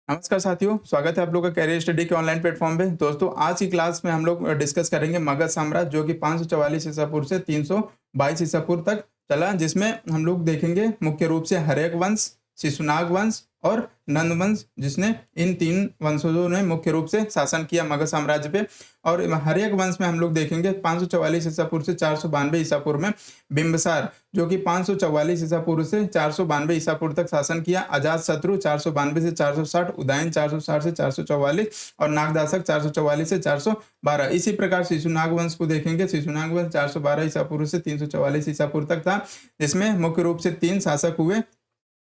नमस्कार साथियों, स्वागत है आप लोग का कैरियर स्टडी के ऑनलाइन प्लेटफॉर्म पे। दोस्तों, आज की क्लास में हम लोग डिस्कस करेंगे मगध साम्राज्य, जो कि 544 ईसा पूर्व से 322 ईसा पूर्व तक चला, जिसमें हम लोग देखेंगे मुख्य रूप से हर्यक वंश, शिशुनाग वंश और नंद वंश, जिसने इन तीन वंशजों ने मुख्य रूप से शासन किया मगध साम्राज्य पे। और हर्यक वंश में हम लोग देखेंगे 544 ईसा पूर्व से 492 ईसा पूर्व में बिंबिसार, जो कि 544 ईसा पूर्व से 492 ईसा पूर्व तक शासन किया। अजात शत्रु 492 से 460, उदयन 460 से 444 और नागदासक 444 से 412। इसी प्रकार शिशुनाग वंश को देखेंगे। शिशुनाग वंश 412 ईसा पूर्व से 344 ईसा पूर्व तक था, जिसमें मुख्य रूप से तीन शासक हुए,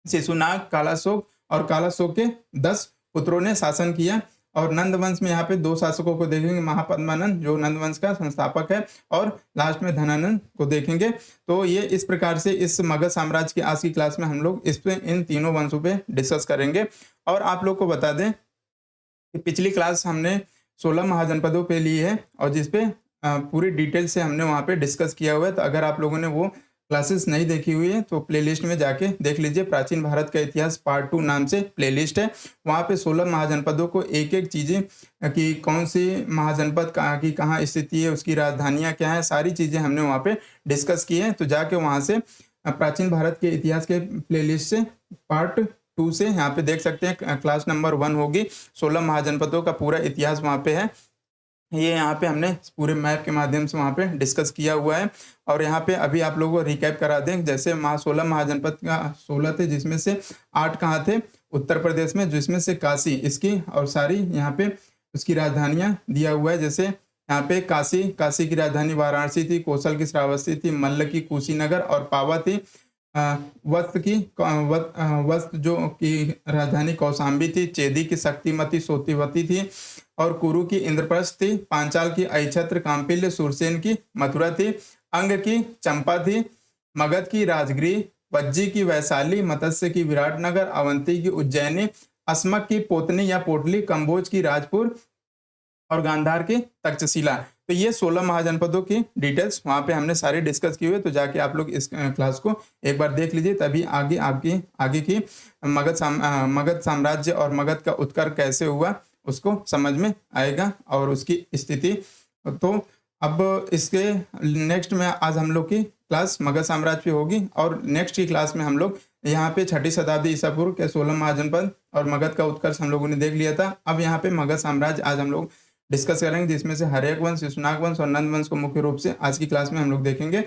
शिशुनाग, कालाशोक और कालाशोक के 10 पुत्रों ने शासन किया। और नंद वंश में यहाँ पे दो शासकों को देखेंगे, महापद्मानंद जो नंद वंश का संस्थापक है, और लास्ट में धनानंद को देखेंगे। तो ये इस प्रकार से इस मगध साम्राज्य की आज की क्लास में हम लोग इस पे इन तीनों वंशों पे डिस्कस करेंगे। और आप लोग को बता दें कि पिछली क्लास हमने 16 महाजनपदों पे ली है और जिसपे पूरी डिटेल से हमने वहाँ पे डिस्कस किया हुआ है। तो अगर आप लोगों ने वो क्लासेस नहीं देखी हुई है तो प्लेलिस्ट में जाके देख लीजिए। प्राचीन भारत का इतिहास पार्ट 2 नाम से प्लेलिस्ट है। वहाँ पे 16 महाजनपदों को एक एक चीज़ें कि कौन सी महाजनपद कहाँ की कहाँ स्थिति है, उसकी राजधानियाँ क्या है, सारी चीज़ें हमने वहाँ पे डिस्कस की हैं। तो जाके वहाँ से प्राचीन भारत के इतिहास के प्लेलिस्ट से पार्ट 2 से यहाँ पे देख सकते हैं। क्लास नंबर 1 होगी, 16 महाजनपदों का पूरा इतिहास वहाँ पे है। ये यहाँ पे हमने पूरे मैप के माध्यम से वहाँ पे डिस्कस किया हुआ है। और यहाँ पे अभी आप लोगों को रिकैप करा दें, जैसे 16 महाजनपद का 16 थे, जिसमें से 8 कहाँ थे, उत्तर प्रदेश में, जिसमें से काशी इसकी, और सारी यहाँ पे उसकी राजधानियाँ दिया हुआ है। जैसे यहाँ पे काशी की राजधानी वाराणसी थी, कौशल की श्रावस्ती थी, मल्ल की कुशीनगर और पावा थी। वस्त जो की राजधानी कौशाम्बी थी, चेदी की शक्तिमती सोतिवती थी, और कुरु की इंद्रप्रस्थ थी, पांचाल की अहिछत्र कांपिल्य सुरसेन की मथुरा थी, अंग की चंपा थी, मगध की राजगृह, वज्जी की वैशाली, मत्स्य की विराटनगर, अवंती की उज्जैनी, अस्मक की पोतनी या पोटली, कंबोज की राजपुर और गांधार की तक्षशिला। तो ये 16 महाजनपदों की डिटेल्स वहाँ पे हमने सारी डिस्कस की हुई है। तो जाके आप लोग इस क्लास को एक बार देख लीजिए, तभी आगे की मगध साम्राज्य और मगध का उत्कर्ष कैसे हुआ उसको समझ में आएगा और उसकी स्थिति। तो अब इसके नेक्स्ट में आज हम लोग की क्लास मगध साम्राज्य पे होगी, और नेक्स्ट की क्लास में हम लोग यहाँ पे 6ठी शताब्दी ईसा पूर्व के 16 महाजनपद और मगध का उत्कर्ष हम लोगों ने देख लिया था। अब यहाँ पे मगध साम्राज्य आज हम लोग डिस्कस करेंगे, जिसमें से हर्यक वंश, शिशुनाग वंश और नंद वंश को मुख्य रूप से आज की क्लास में हम लोग देखेंगे।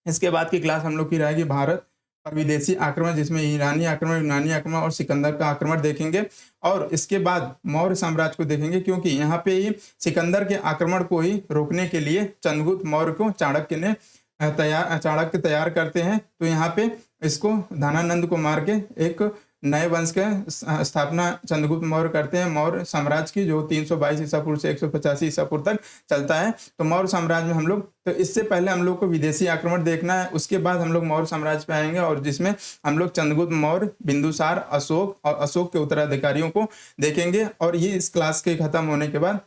इसके बाद की क्लास हम लोग की रहेगी भारत और विदेशी आक्रमण, जिसमें ईरानी आक्रमण, यूनानी आक्रमण और सिकंदर का आक्रमण देखेंगे। और इसके बाद मौर्य साम्राज्य को देखेंगे, क्योंकि यहाँ पे ही सिकंदर के आक्रमण को ही रोकने के लिए चंद्रगुप्त मौर्य को चाणक्य तैयार करते हैं। तो यहाँ पे इसको धनानंद को मार के एक नए वंश के स्थापना चंद्रगुप्त मौर्य करते हैं, मौर्य साम्राज्य की, जो 322 ईसा पूर्व से 185 ईसा पूर्व तक चलता है। तो मौर्य साम्राज्य में हम लोग, तो इससे पहले हम लोग को विदेशी आक्रमण देखना है, उसके बाद हम लोग मौर्य साम्राज्य पे आएंगे, और जिसमें हम लोग चंद्रगुप्त मौर्य, बिंदुसार, अशोक और अशोक के उत्तराधिकारियों को देखेंगे। और ये इस क्लास के खत्म होने के बाद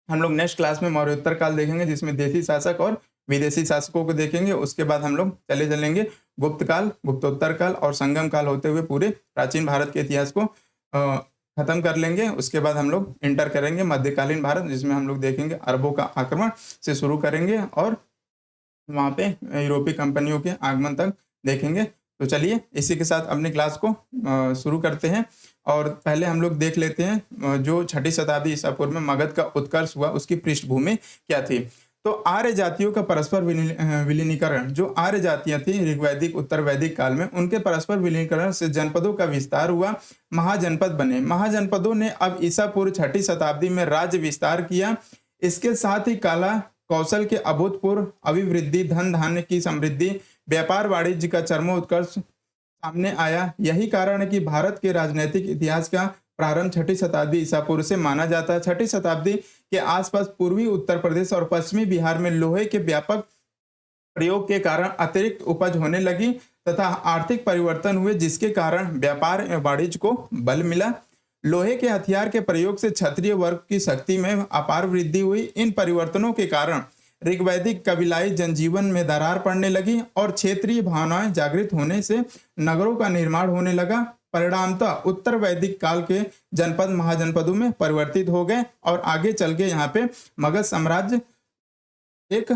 हम लोग नेक्स्ट क्लास में मौर्योत्तर काल देखेंगे, जिसमें देशी शासक और विदेशी शासकों को देखेंगे। उसके बाद हम लोग चलेंगे गुप्त काल, गुप्तोत्तर काल और संगम काल होते हुए पूरे प्राचीन भारत के इतिहास को खत्म कर लेंगे। उसके बाद हम लोग इंटर करेंगे मध्यकालीन भारत, जिसमें हम लोग देखेंगे अरबों का आक्रमण से शुरू करेंगे और वहाँ पे यूरोपीय कंपनियों के आगमन तक देखेंगे। तो चलिए इसी के साथ अपनी क्लास को शुरू करते हैं। और पहले हम लोग देख लेते हैं जो 6ठी शताब्दी ईसा पूर्व में मगध का उत्कर्ष हुआ उसकी पृष्ठभूमि क्या थी। तो आर्य जातियों का परस्पर विलीनीकरण, जो आर्य जातियां थी ऋग्वैदिक उत्तर वैदिक काल में, उनके परस्पर विलीनीकरण से जनपदों का विस्तार हुआ, महाजनपद बने। महाजनपदों ने अब ईसा पूर्व 6ठी शताब्दी में राज्य विस्तार किया। इसके साथ ही कला कौशल के अभूतपूर्व अभिवृद्धि, धन धान्य की समृद्धि, व्यापार वाणिज्य का चरमोत्कर्ष सामने आया। यही कारण है कि भारत के राजनीतिक इतिहास का प्रारंभ 6ठी शताब्दी ईसा पूर्व से माना जाता है। 6ठी शताब्दी के आसपास पूर्वी उत्तर प्रदेश और पश्चिमी बिहार में लोहे के व्यापक प्रयोग के कारण अतिरिक्त उपज होने लगी तथा आर्थिक परिवर्तन हुए, जिसके कारण व्यापार एवं वाणिज्य को बल मिला। लोहे के हथियार के प्रयोग से क्षत्रिय वर्ग की शक्ति में अपार वृद्धि हुई। इन परिवर्तनों के कारण ऋग्वैदिक कबीलाई जनजीवन में दरार पड़ने लगी और क्षेत्रीय भावनाएं जागृत होने से नगरों का निर्माण होने लगा। परिणामतः उत्तर वैदिक काल के जनपद महाजनपदों में परिवर्तित हो गए और आगे चल के यहाँ पे मगध साम्राज्य एक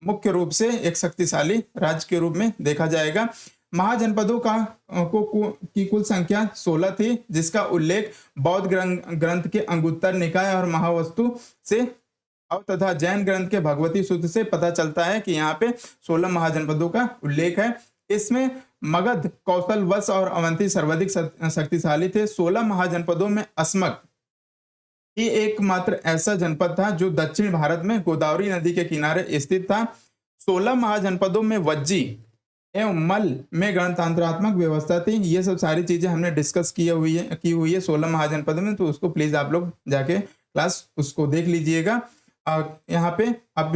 मुख्य रूप से एक शक्तिशाली राज्य के रूप में देखा जाएगा। महाजनपदों की कुल संख्या 16 थी, जिसका उल्लेख बौद्ध ग्रंथ के अंगुत्तर निकाय और महावस्तु से तथा जैन ग्रंथ के भगवती सूत्र से पता चलता है कि यहाँ पे 16 महाजनपदों का उल्लेख है। इसमें मगध, कौशल, वत्स और अवंती सर्वाधिक शक्तिशाली थे। 16 महाजनपदों में अस्मक ही एकमात्र ऐसा जनपद था जो दक्षिण भारत में गोदावरी नदी के किनारे स्थित था। 16 महाजनपदों में वज्जी एवं मल में गणतंत्रात्मक व्यवस्था थी। ये सब सारी चीजें हमने डिस्कस की हुई है 16 महाजनपदों में, तो उसको प्लीज आप लोग जाके क्लास उसको देख लीजिएगा। यहाँ पे अब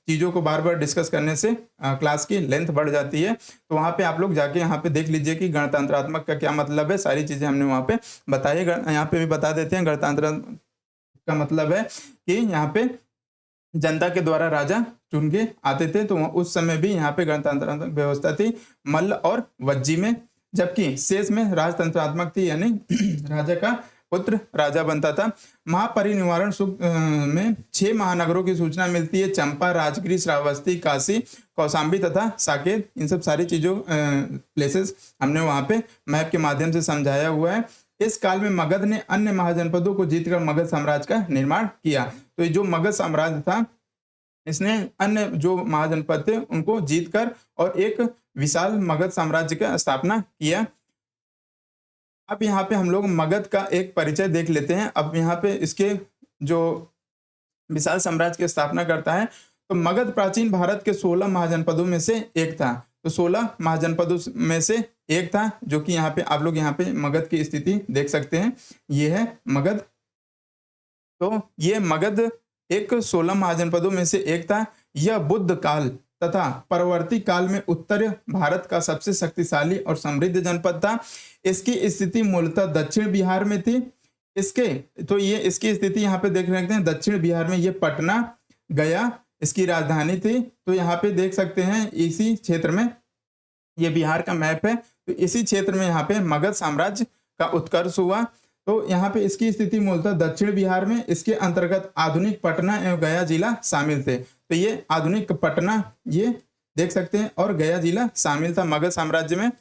चीज़ों को बार बार डिस्कस करने से क्लास की लेंथ बढ़ जाती है, तो वहाँ पे आप लोग जाके यहाँ पे देख लीजिए कि गणतंत्रात्मक का क्या मतलब है। सारी चीज़ें हमने वहाँ पे बताई है, यहाँ पे भी बता देते हैं। गणतंत्र का मतलब है कि यहाँ पे जनता के द्वारा राजा चुन के आते थे, तो उस समय भी यहाँ पे गणतंत्रात्मक व्यवस्था थी मल्ल और वज्जी में, जबकि शेष में राजतंत्रात्मक थी, यानी राजा का पुत्र राजा बनता था। महापरिनिर्वाण सूक्त में 6 महानगरों की सूचना मिलती है: चंपा, राजगिरी, श्रावस्ती, काशी, कौशाम्बी तथा साकेत। इन सब सारी चीजों प्लेसेस हमने वहां पे मैप के माध्यम से समझाया हुआ है। इस काल में मगध ने अन्य महाजनपदों को जीतकर मगध साम्राज्य का निर्माण किया। तो ये जो मगध साम्राज्य था, इसने अन्य जो महाजनपद थे उनको जीतकर और एक विशाल मगध साम्राज्य का स्थापना किया। अब यहाँ पे हम लोग मगध का एक परिचय देख लेते हैं। अब यहाँ पे इसके जो विशाल साम्राज्य की स्थापना करता है, तो मगध प्राचीन भारत के 16 महाजनपदों में से एक था। तो 16 महाजनपदों में से एक था, जो कि यहाँ पे आप लोग यहाँ पे मगध की स्थिति देख सकते हैं। ये है मगध। तो ये मगध एक 16 महाजनपदों में से एक था। यह बुद्ध काल तथा परवर्ती काल में उत्तर भारत का सबसे शक्तिशाली और समृद्ध जनपद था। इसकी स्थिति मूलतः दक्षिण बिहार में थी। इसकी स्थिति यहाँ पे देख सकते हैं, दक्षिण बिहार में ये पटना, गया इसकी राजधानी थी। तो यहाँ पे देख सकते हैं इसी क्षेत्र में, ये बिहार का मैप है, तो इसी क्षेत्र में यहाँ पे मगध साम्राज्य का उत्कर्ष हुआ। तो यहाँ पे इसकी स्थिति मूलतः दक्षिण बिहार में, इसके अंतर्गत आधुनिक पटना एवं गया जिला शामिल थे। तो ये आधुनिक पटना ये देख सकते हैं और गया जिला शामिल था मगध साम्राज्य में।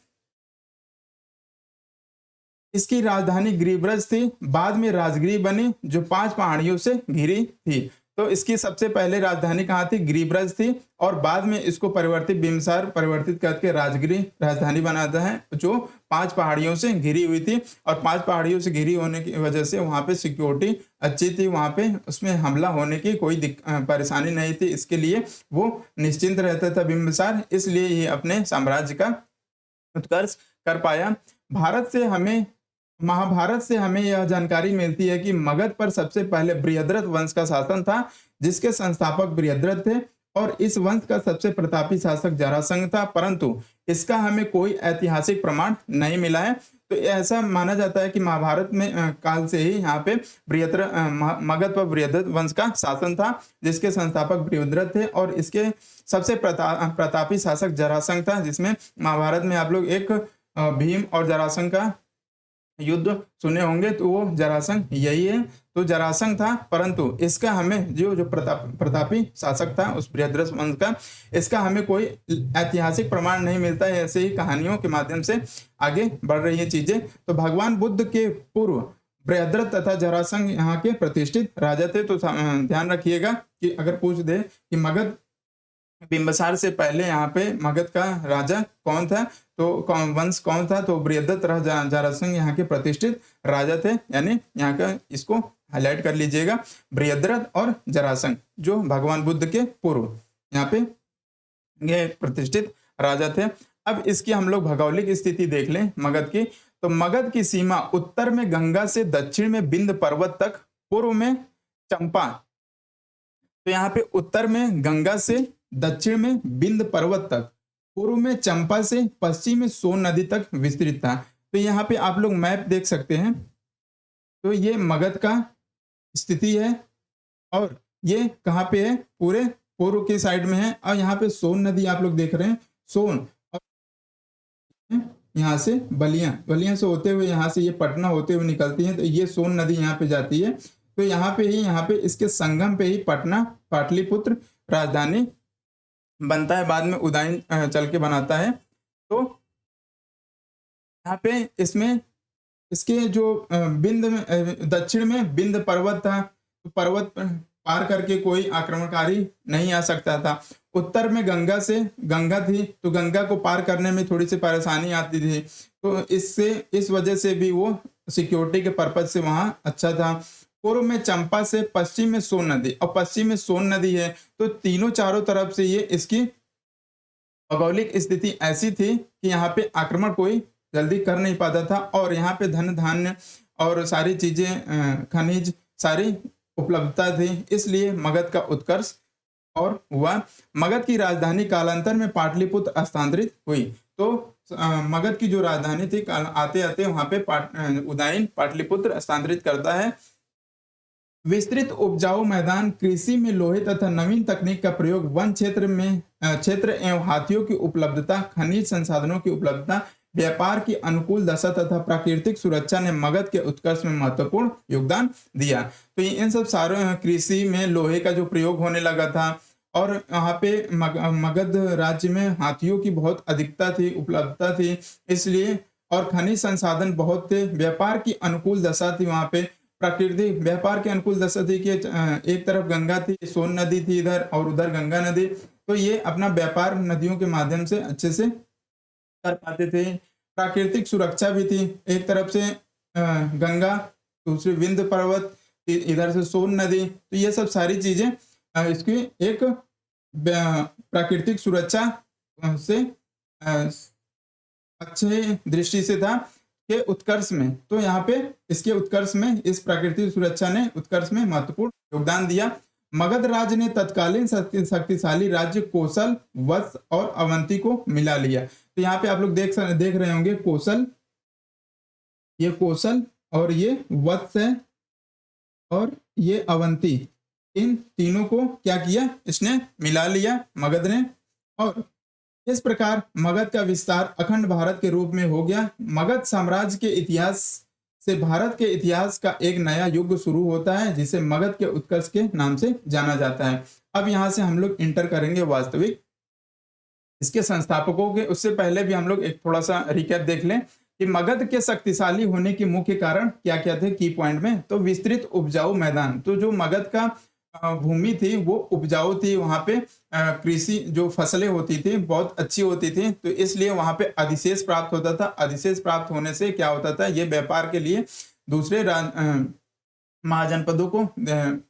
इसकी राजधानी गिरिब्रज थी। बाद में राजगिरी बनी जो 5 पहाड़ियों से घिरी थी। तो इसकी सबसे पहले राजधानी कहाँ थी? गिरिब्रज थी, और बाद में इसको बिम्बिसार परिवर्तित करके राजगिरी राजधानी बनाता है, जो 5 पहाड़ियों से घिरी हुई थी। और 5 पहाड़ियों से घिरी होने की वजह से वहाँ पे सिक्योरिटी अच्छी थी, वहाँ पे उसमें हमला होने की कोई परेशानी नहीं थी। इसके लिए वो निश्चिंत रहता था बिम्बिसार, इसलिए ये अपने साम्राज्य का उत्कर्ष कर पाया। महाभारत से हमें यह जानकारी मिलती है कि मगध पर सबसे पहले बृहद्रथ वंश का शासन था, जिसके संस्थापक बृहद्रथ थे, और इस वंश का सबसे प्रतापी शासक जरासंध था, परंतु इसका हमें कोई ऐतिहासिक प्रमाण नहीं मिला है। तो ऐसा माना जाता है कि महाभारत में काल से ही यहाँ पे मगध पर बृहद्रथ वंश का शासन था, जिसके संस्थापक बृहद्रथ थे, और इसके सबसे प्रतापी शासक जरासंध था, जिसमें महाभारत में आप लोग एक भीम और जरासंध का युद्ध सुने होंगे, तो वो जरासंध यही है। तो जरासंध था, परंतु इसका हमें जो प्रतापी शासक था उस बृहद्रथ वंश का, इसका हमें कोई ऐतिहासिक प्रमाण नहीं मिलता है। ऐसे ही कहानियों के माध्यम से आगे बढ़ रही है चीजें। तो भगवान बुद्ध के पूर्व बृहद्रथ तथा जरासंध यहाँ के प्रतिष्ठित राजा थे। तो ध्यान रखिएगा कि अगर पूछ दे कि मगध बिम्बिसार से पहले यहाँ पे मगध का राजा कौन था, तो वंश कौन था, तो बृहद्रथ जरासंध यहाँ के प्रतिष्ठित राजा थे। यानी यहाँ का इसको हाईलाइट कर लीजिएगा, बृहद्रथ और जरासंध जो भगवान बुद्ध के पूर्व यहाँ पे ये प्रतिष्ठित राजा थे। अब इसकी हम लोग भौगोलिक स्थिति देख लें मगध की। तो मगध की सीमा उत्तर में गंगा से दक्षिण में विंध्य पर्वत तक, पूर्व में चंपा, तो यहाँ पे उत्तर में गंगा से दक्षिण में विंध्य पर्वत तक, पूर्व में चंपा से पश्चिम में सोन नदी तक विस्तृत था। तो यहाँ पे आप लोग मैप देख सकते हैं। तो ये मगध का स्थिति है, और ये कहाँ पे है? पूरे पूर्व के साइड में है। और यहाँ पे सोन नदी आप लोग देख रहे हैं, सोन, और यहाँ से बलिया से होते हुए यहाँ से ये पटना होते हुए निकलती है, तो ये सोन नदी यहाँ पे जाती है। तो यहाँ पे इसके संगम पे ही पटना पाटलिपुत्र राजधानी बनता है, बाद में उदयन चल के बनाता है। तो यहाँ पे इसमें इसके जो बिंद में दक्षिण में बिंद पर्वत था, तो पर्वत पार करके कोई आक्रमणकारी नहीं आ सकता था। उत्तर में गंगा थी, तो गंगा को पार करने में थोड़ी सी परेशानी आती थी, तो इस वजह से भी वो सिक्योरिटी के पर्पज से वहां अच्छा था। पूर्व में चंपा से, पश्चिम में सोन नदी, और पश्चिम में सोन नदी है, तो तीनों चारों तरफ से ये इसकी भौगोलिक स्थिति ऐसी थी कि यहाँ पे आक्रमण कोई जल्दी कर नहीं पाता था, और यहाँ पे धन धान्य और सारी चीजें खनिज सारी उपलब्धता थी, इसलिए मगध का उत्कर्ष और हुआ। मगध की राजधानी कालांतर में पाटलिपुत्र स्थानांतरित हुई। तो मगध की जो राजधानी थी आते आते वहां पे उदयन पाटलिपुत्र स्थानांतरित करता है। विस्तृत उपजाऊ मैदान, कृषि में लोहे तथा नवीन तकनीक का प्रयोग, वन क्षेत्र एवं हाथियों की उपलब्धता, खनिज संसाधनों की उपलब्धता, व्यापार की अनुकूल दशा तथा प्राकृतिक सुरक्षा ने मगध के उत्कर्ष में महत्वपूर्ण योगदान दिया। तो इन सब सारे कृषि में लोहे का जो प्रयोग होने लगा था, और यहाँ पे मगध राज्य में हाथियों की बहुत अधिकता थी, उपलब्धता थी, इसलिए, और खनिज संसाधन बहुत थे, व्यापार की अनुकूल दशा थी, वहां पे प्राकृतिक व्यापार के अनुकूल दशा थी कि एक तरफ गंगा थी, सोन नदी थी इधर, और उधर गंगा नदी, तो ये अपना व्यापार नदियों के माध्यम से अच्छे से कर पाते थे। प्राकृतिक सुरक्षा भी थी, एक तरफ से गंगा, दूसरी विंध्य पर्वत, इधर से सोन नदी, तो ये सब सारी चीजें इसकी एक प्राकृतिक सुरक्षा से अच्छे दृष्टि से था के उत्कर्ष में। तो यहाँ पे इसके उत्कर्ष में इस प्राकृतिक सुरक्षा ने उत्कर्ष में महत्वपूर्ण योगदान दिया। मगध राज्य ने तत्कालीन शक्तिशाली राज्य कोसल, वत्स और अवंती को मिला लिया। तो यहाँ पे आप लोग देख रहे होंगे कोसल, ये कोसल और ये वत्स है, और ये अवंती, इन तीनों को क्या किया, इसने मिला लिया मगध ने, और इस प्रकार मगध का विस्तार अखंड भारत के रूप में हो गया। मगध साम्राज्य के इतिहास से भारत के इतिहास का एक नया युग शुरू होता है, जिसे मगध के उत्कर्ष के नाम से जाना जाता है। अब यहाँ से हम लोग इंटर करेंगे वास्तविक इसके संस्थापकों के। उससे पहले भी हम लोग एक थोड़ा सा रिकैप देख लें कि मगध के शक्तिशाली होने के मुख्य कारण क्या क्या थे की पॉइंट में। तो विस्तृत उपजाऊ मैदान, तो जो मगध का भूमि थी वो उपजाऊ थी, वहां पे कृषि जो फसलें होती थी बहुत अच्छी होती थी, तो इसलिए वहां पे अधिशेष प्राप्त होता था। अधिशेष प्राप्त होने से क्या होता था, ये व्यापार के लिए दूसरे महाजनपदों को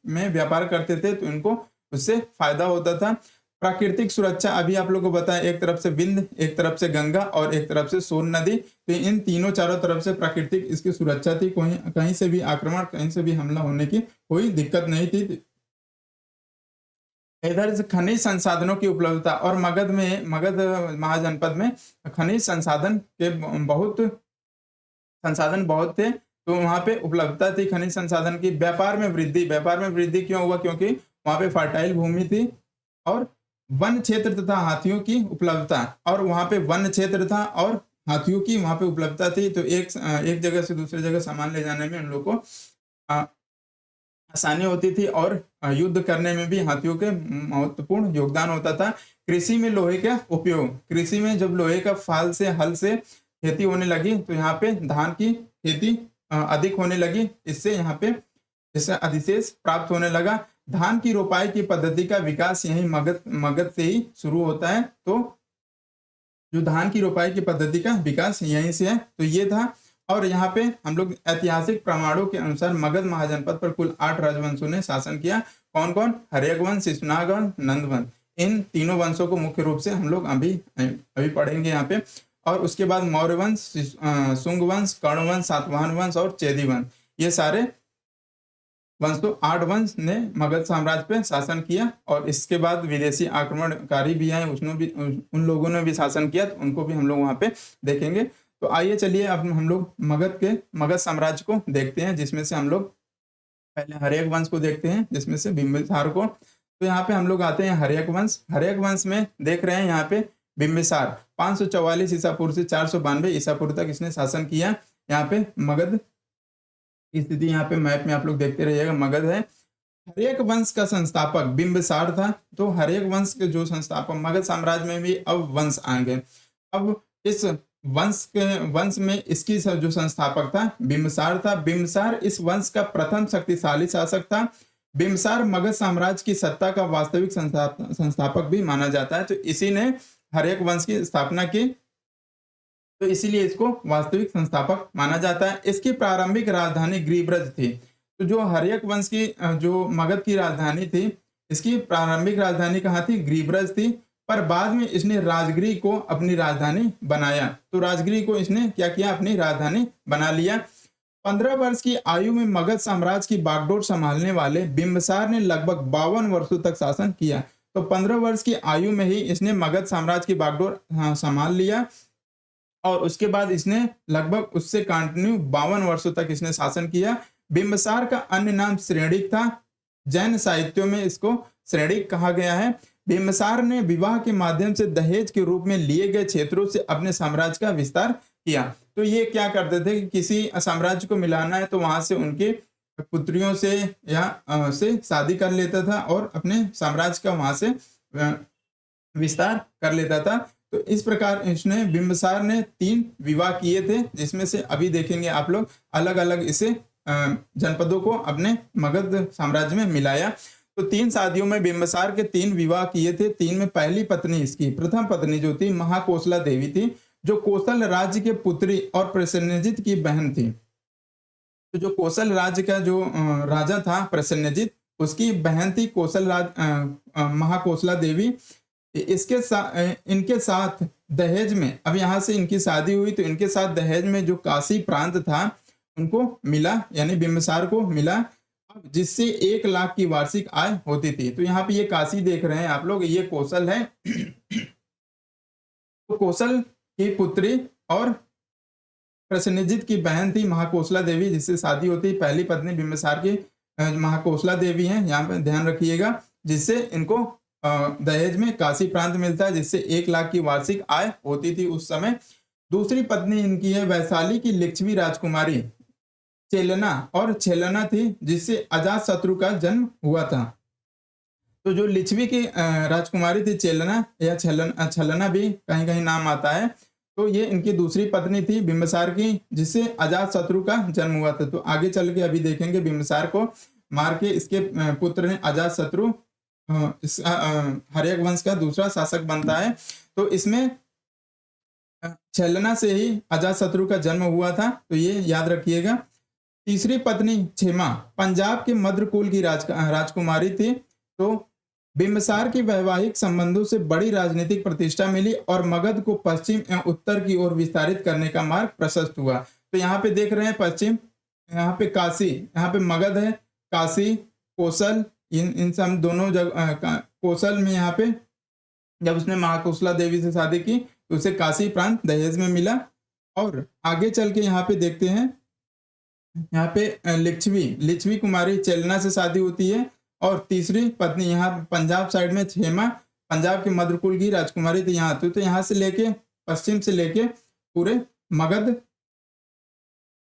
में व्यापार करते थे, तो इनको उससे फायदा होता था। प्राकृतिक सुरक्षा अभी आप लोगों को बताया, एक तरफ से विंध्य, एक तरफ से गंगा और एक तरफ से सोन नदी, तो इन तीनों चारों तरफ से प्राकृतिक इसकी सुरक्षा थी, कहीं से भी आक्रमण, कहीं से भी हमला होने की कोई दिक्कत नहीं थी। इधर से खनिज संसाधनों की उपलब्धता, और मगध महाजनपद में खनिज संसाधन के बहुत थे, तो वहां पे उपलब्धता थी खनिज संसाधन की। व्यापार में वृद्धि क्यों हुआ, क्योंकि वहां पे फर्टाइल भूमि थी, और वन क्षेत्र तथा हाथियों की उपलब्धता, और वहां पे वन क्षेत्र था और हाथियों की वहां पे उपलब्धता थी, तो एक जगह से दूसरी जगह सामान ले जाने में उन लोगों को आसानी होती थी, और युद्ध करने में भी हाथियों के महत्वपूर्ण योगदान होता था। कृषि में लोहे का उपयोग, कृषि में जब लोहे का फाल से, हल से खेती होने लगी, तो यहाँ पे धान की खेती अधिक होने लगी, इससे यहाँ पे इससे अधिशेष प्राप्त होने लगा। धान की रोपाई की पद्धति का विकास यही मगध से ही शुरू होता है, तो जो धान की रोपाई की पद्धति का विकास यहीं से है, तो ये था। और यहाँ पे हम लोग ऐतिहासिक प्रमाणों के अनुसार मगध महाजनपद पर कुल 8 राजवंशों ने शासन किया। कौन कौन? हर्यक वंश, शिशुनाग वंश, नंद वंश, इन तीनों वंशों को मुख्य रूप से हम लोग अभी पढ़ेंगे यहाँ पे। और उसके बाद मौर्य वंश, शुंग वंश, कर्ण वंश, सातवाहन वंश और चेदी वंश, ये सारे वंश, तो 8 वंश ने मगध साम्राज्य पे शासन किया। और इसके बाद विदेशी आक्रमणकारी भी आए, उन लोगों ने भी शासन किया, तो उनको भी हम लोग वहाँ पे देखेंगे। तो आइए चलिए अब हम लोग मगध साम्राज्य को देखते हैं, जिसमें से हम लोग पहले हर्यक वंश को देखते हैं, जिसमें से बिंबिसार को। तो यहाँ पे हम लोग आते हैं हर्यक वंश। हर्यक वंश में देख रहे हैं यहाँ पे बिम्बिसार 544 ईसा पूर्व से 492 ईसा पूर्व तक इसने शासन किया। यहाँ पे मगध की स्थिति यहाँ पे मैप में आप लोग देखते रहिएगा, मगध है। हर्यक वंश का संस्थापक बिम्बिसार था। तो हर्यक वंश के जो संस्थापक, मगध साम्राज्य में भी अब वंश आ गए। अब इस वंश में इसकी जो संस्थापक था बिम्बिसार था। बिम्बिसार इस वंश का प्रथम शक्तिशाली शासक था। बिम्बिसार मगध साम्राज्य की सत्ता का वास्तविक संस्थापक भी माना जाता है। तो इसी ने हर्यक वंश की स्थापना की, तो इसीलिए इसको वास्तविक संस्थापक माना जाता है। इसकी प्रारंभिक राजधानी ग्रीब्रज थी। तो जो हर्यक वंश की जो मगध की राजधानी थी, इसकी प्रारंभिक राजधानी कहाँ थी? ग्रीब्रज थी। पर बाद में इसने राजगिरी को अपनी राजधानी बनाया। तो राजगिरी को इसने क्या किया? अपनी राजधानी बना लिया। 15 वर्ष की आयु में मगध साम्राज्य की बागडोर संभालने वाले बिम्बिसार ने लगभग 52 वर्षों तक शासन किया। तो 15 वर्ष की आयु में ही इसने मगध साम्राज्य की बागडोर संभाल लिया और उसके बाद इसने लगभग उससे कंटिन्यू 52 वर्षों तक इसने शासन किया। बिम्बिसार का अन्य नाम श्रेणिक था। जैन साहित्यों में इसको श्रेणिक कहा गया है। बिम्बिसार ने विवाह के माध्यम से दहेज के रूप में लिए गए क्षेत्रों से अपने साम्राज्य का विस्तार किया। तो ये क्या करते थे कि किसी साम्राज्य को मिलाना है तो वहां से उनके पुत्रियों से या से शादी कर लेता था और अपने साम्राज्य का वहां से विस्तार कर लेता था। तो इस प्रकार इसने बिम्बिसार ने 3 विवाह किए थे, जिसमें से अभी देखेंगे आप लोग अलग अलग इसे जनपदों को अपने मगध साम्राज्य में मिलाया। तो 3 शादियों में बिम्बिसार के 3 विवाह किए थे। 3 में पहली पत्नी, इसकी प्रथम पत्नी जो थी महाकोसला देवी थी, जो कोसल राज्य के पुत्री और प्रसेनजित की बहन थी। तो जो कोसल राज्य का जो राजा था प्रसेनजित, उसकी बहन थी कोसल महाकोसला देवी। इसके इनके साथ दहेज में, अब यहाँ से इनकी शादी हुई तो इनके साथ दहेज में जो काशी प्रांत था उनको मिला, यानी बिम्बिसार को मिला, जिससे 1 लाख की वार्षिक आय होती थी। तो यहाँ पे ये काशी देख रहे हैं आप लोग, ये कौशल है। तो कौशल की पुत्री और प्रसेनजित की बहन थी महाकोसला देवी, जिससे शादी होती। पहली पत्नी बिम्बिसार की महाकोसला देवी है, यहाँ पे ध्यान रखिएगा, जिससे इनको दहेज में काशी प्रांत मिलता है, जिससे 1 लाख की वार्षिक आय होती थी उस समय। दूसरी पत्नी इनकी है वैशाली की लिच्छवी राजकुमारी चेलना और छेलना थी, जिससे अजात शत्रु का जन्म हुआ था। तो जो लिच्छवी की राजकुमारी थी चेलना या छलना भी कहीं कहीं नाम आता है, तो ये इनकी दूसरी पत्नी थी बिम्बिसार की, जिससे अजात शत्रु का जन्म हुआ था। तो आगे चल के अभी देखेंगे बिम्बिसार को मार के इसके पुत्र ने अजात शत्रु हर्यक वंश का दूसरा शासक बनता है। तो इसमें छलना से ही अजात शत्रु का जन्म हुआ था, तो ये याद रखिएगा। तीसरी पत्नी क्षेमा पंजाब के मद्रकुल की राजकुमारी थी। तो बिम्बिसार की वैवाहिक संबंधों से बड़ी राजनीतिक प्रतिष्ठा मिली और मगध को पश्चिम एवं उत्तर की ओर विस्तारित करने का मार्ग प्रशस्त हुआ। तो यहाँ पे देख रहे हैं पश्चिम, यहाँ पे काशी, यहाँ पे मगध है, काशी, कोसल, इन सब दोनों जगह। कोसल में यहाँ पे जब उसने महाकोसला देवी से शादी की तो उसे काशी प्रांत दहेज में मिला। और आगे चल के यहाँ पे देखते हैं, यहाँ पे लिच्छवी कुमारी चेलना से शादी होती है। और तीसरी पत्नी यहाँ पंजाब साइड में क्षेमा पंजाब के मद्रकुल की राजकुमारी थी यहाँ। तो यहाँ से लेके पश्चिम से लेके पूरे मगध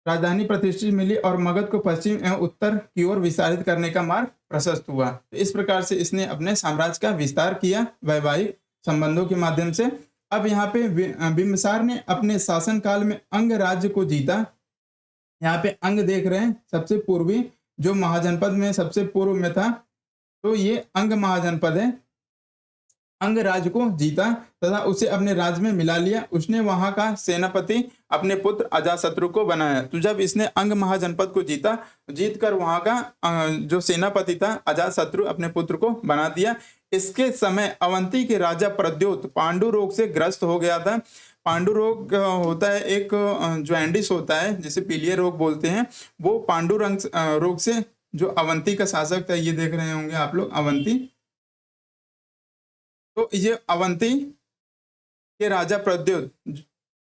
राजधानी प्रतिष्ठित मिली और मगध को पश्चिम एवं उत्तर की ओर विस्तारित करने का मार्ग प्रशस्त हुआ। तो इस प्रकार से इसने अपने साम्राज्य का विस्तार किया वैवाहिक संबंधों के माध्यम से। अब यहाँ पे बिम्बिसार ने अपने शासनकाल में अंग राज्य को जीता। यहाँ पे अंग देख रहे हैं, सबसे पूर्वी जो महाजनपद में सबसे पूर्व में था, तो ये अंग महाजनपद है। अंग राज्य को जीता तथा उसे अपने राज्य में मिला लिया। उसने वहां का सेनापति अपने पुत्र अजातशत्रु को बनाया। तो जब इसने अंग महाजनपद को जीता, जीत कर वहां का जो सेनापति था अजातशत्रु अपने पुत्र को बना दिया। इसके समय अवंती के राजा प्रद्योत पांडु रोग से ग्रस्त हो गया था। पांडु रोग होता है एक ज्वेंडिस होता है, जिसे पीलिया रोग बोलते हैं। वो पांडु रोग से जो अवंती का शासक था, ये देख रहे होंगे आप लोग अवंती। तो ये अवंती के राजा प्रद्योत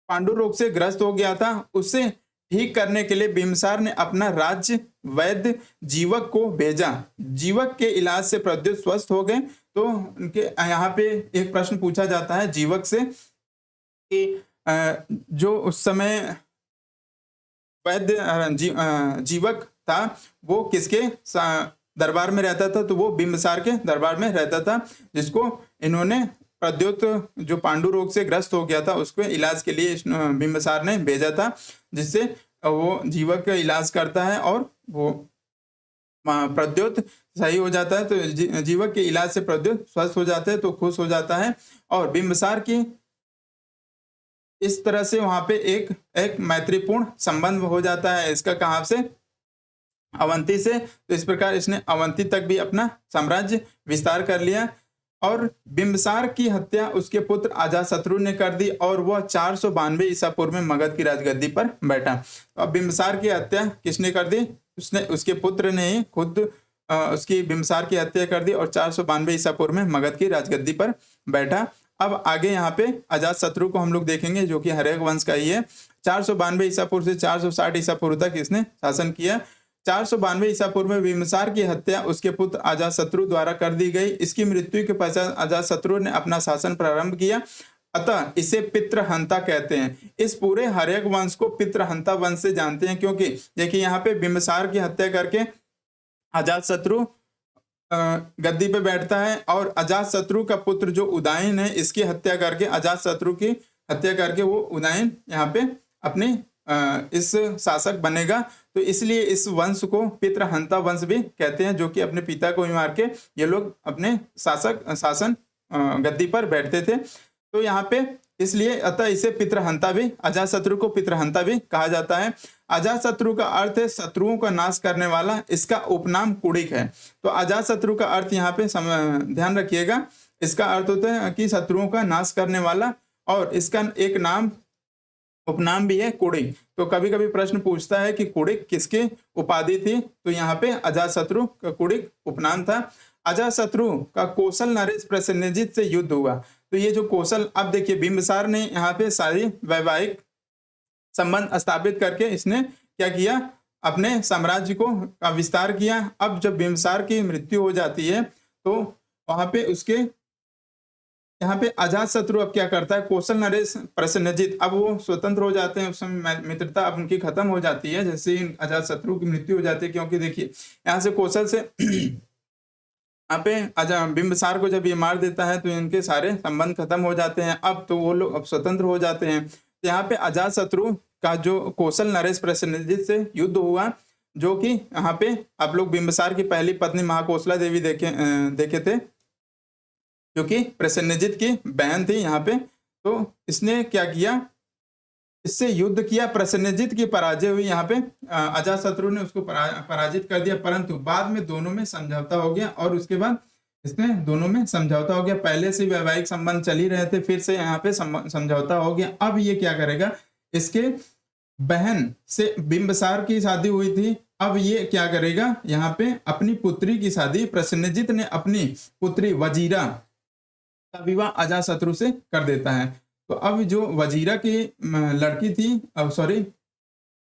पांडु रोग से ग्रस्त हो गया था। उससे ठीक करने के लिए बिम्बिसार ने अपना राज्य वैद्य जीवक को भेजा। जीवक के इलाज से प्रद्योत स्वस्थ हो गए। तो उनके यहाँ पे एक प्रश्न पूछा जाता है जीवक से कि जो उस समय वैद्य जीवक था वो किसके दरबार में रहता था, तो वो बिंबिसार के दरबार में रहता था, जिसको इन्होंने प्रद्योत जो पांडु रोग से ग्रस्त हो गया था उसको इलाज के लिए बिंबिसार ने भेजा था, जिससे वो जीवक का इलाज करता है और वो प्रद्योत सही हो जाता है। तो जीवक के इलाज से प्रद्योत स्वस्थ हो जाते हैं तो खुश हो जाता है। और बिंबिसार की इस तरह से वहां पे एक मैत्रीपूर्ण संबंध हो जाता है इसका, कहाँ से, अवंती से। तो इस प्रकार इसने अवंती तक भी अपना साम्राज्य विस्तार कर लिया। और बिंबिसार की हत्या उसके पुत्र अजातशत्रु ने कर दी और वह 492 ईसा पूर्व में मगध की राजगद्दी पर बैठा। तो अब बिंबिसार की हत्या किसने कर दी, उसने, उसके पुत्र ने ही खुद उसकी बिंबिसार की हत्या कर दी और 492 ईसा पूर्व में मगध की राजगद्दी पर बैठा। अब आगे यहाँ पे अजातशत्रु को हम लोग देखेंगे जो कि हर्यक वंश का ही है। 492 ईसा पूर्व से 460 ईसा पूर्व तक इसने शासन किया। 492 ईसा पूर्व में बिंबिसार की हत्या उसके पुत्र अजातशत्रु द्वारा कर दी गई। इसकी मृत्यु के पश्चात अजातशत्रु ने अपना शासन प्रारंभ किया, अतः इसे पितृहंता कहते हैं। इस पूरे हर्यक वंश को पितृहंता वंश से जानते हैं, क्योंकि देखिए यहाँ पे बिंबिसार की हत्या करके अजातशत्रु गद्दी पे बैठता है और अजातशत्रु का पुत्र जो उदयन है इसकी हत्या करके, अजातशत्रु की हत्या करके वो उदयन यहाँ पे अपने इस शासक बनेगा। तो इसलिए इस वंश को पितृहंता वंश भी कहते हैं, जो कि अपने पिता को ही मार के ये लोग अपने शासन गद्दी पर बैठते थे। तो यहाँ पे इसलिए अतः इसे पितृहंता भी, अजातशत्रु को पितृहंता भी कहा जाता है। अजातशत्रु का अर्थ है शत्रुओं का नाश करने वाला, इसका उपनाम कुड़िक है। तो अजातशत्रु का अर्थ यहाँ पे ध्यान रखिएगा, इसका अर्थ होता है कि शत्रुओं का नाश करने वाला, और इसका एक नाम उपनाम भी है कुड़िक। तो कभी कभी प्रश्न पूछता है कि कुड़िक किसकी उपाधि थी, तो यहाँ पे अजातशत्रु का कुड़िक उपनाम था। अजातशत्रु का कौशल नरेश प्रसेनजित से युद्ध हुआ। तो ये जो कौशल, अब देखिए बिंबिसार ने यहाँ पे सारी वैवाहिक संबंध स्थापित करके इसने क्या किया, अपने साम्राज्य को का विस्तार किया। अब जब बिंबिसार की मृत्यु हो जाती है तो वहां पे उसके यहाँ पे अजातशत्रु अब क्या करता है, कौशल नरेश प्रसेनजित, अब वो स्वतंत्र हो जाते हैं। उस समय मित्रता अब उनकी खत्म हो जाती है जैसे ही अजातशत्रु की मृत्यु हो जाती है, क्योंकि देखिए यहाँ से कौशल से यहाँ पे बिंबिसार को जब ये मार देता है तो इनके सारे संबंध खत्म हो जाते हैं। अब तो वो लोग अब स्वतंत्र हो जाते हैं। तो यहाँ पे अजातशत्रु का जो कौशल नरेश प्रसेनजित से युद्ध हुआ, जो कि यहाँ पे आप लोग बिंबिसार की पहली पत्नी महाकोसला देवी देखे थे, जो कि प्रसेनजित की बहन थी यहाँ पे। तो इसने क्या किया, इससे युद्ध किया, प्रसेनजित की पराजय हुई। यहाँ पे अजातशत्रु ने उसको पराजित कर दिया, परंतु बाद में दोनों में समझौता हो गया और उसके बाद इसमें दोनों में समझौता हो गया। पहले से वैवाहिक संबंध चल ही रहे थे, फिर से यहाँ पे समझौता हो गया। अब ये क्या करेगा, इसके बहन से बिंबिसार की शादी हुई थी, अब ये क्या करेगा, यहाँ पे अपनी पुत्री की शादी, प्रसेनजित ने अपनी पुत्री वजीरा का विवाह अजातशत्रु से कर देता है। तो अब जो वजीरा की लड़की थी, अब सॉरी